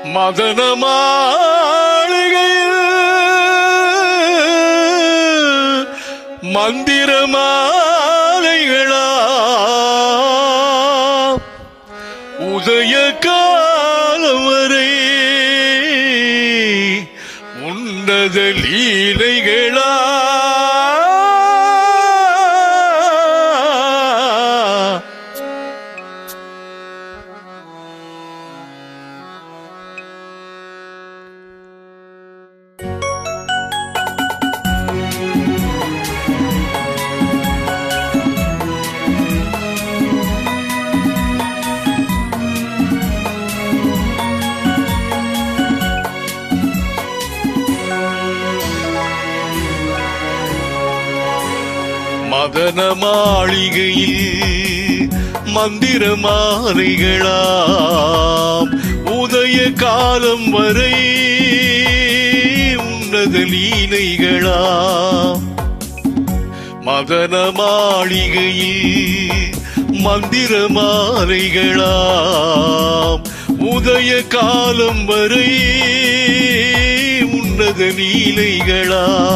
மதன மாளிகையில் மந்திர மாலைகளா உதய காலம் வரை உன்னத லீலைகளா மதன மாளிகையில் மந்திர மாலைகளாம் உதய காலம் வரை உன்னத லீலைகளாம். மதன மாளிகையில் மந்திர மாலைகளாம் உதய காலம் வரை உன்னத லீலைகளாம்.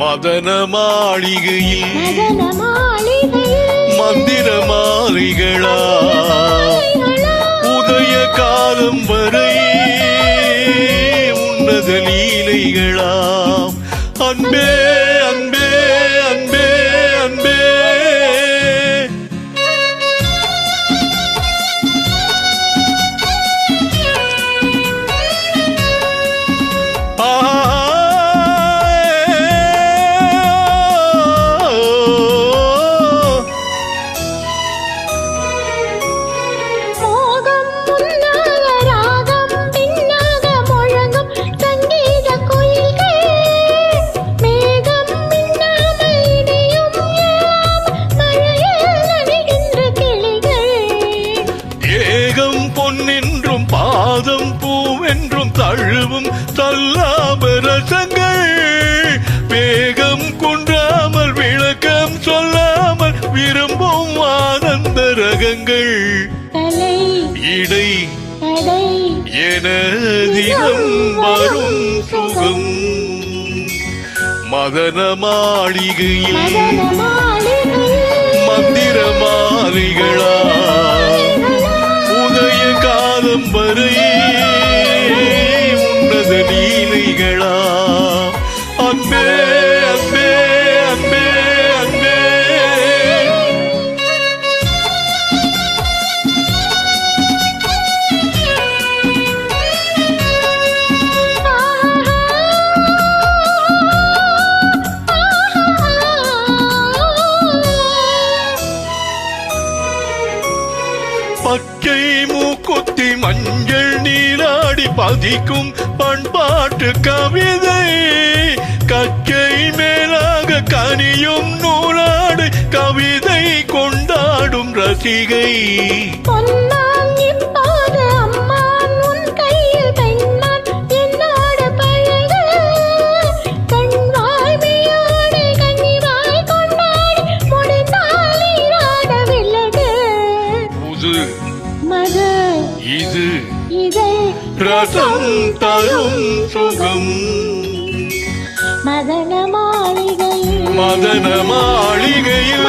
மதன மாளிகையில் மந்திர மாலைகளா உதய காலம் வரை உன்னத லீலைகளாம். அன்பே அன்பே அன்பே அன்பே பொன்னென்றும் பாதம் பூவென்றும் தழுவும் தல்லாபரசங்கள் வேகம் குன்றாமல் விளக்கம் சொல்லாமல் விரும்பும் ஆனந்த ரகங்கள் இடை என தினம் வரும் சுகம். மதன மாளிகையில் மந்திர மாலைகளா உதய காலம் வரை உன்னத லீலைகளா. அன்பே அன்பே அன்பே அன்பே பச்சை மூக்குத்தி மஞ்சள் நீராடி பதிக்கும் பண்பாட்டு கவிதை கச்சை மேலாக கனியும் நூலாடு கவிதை கொண்டாடும் ரசிகை. இது ரசம் தரும் சுகம். மதன மாளிகையில் மதன மாளிகையில்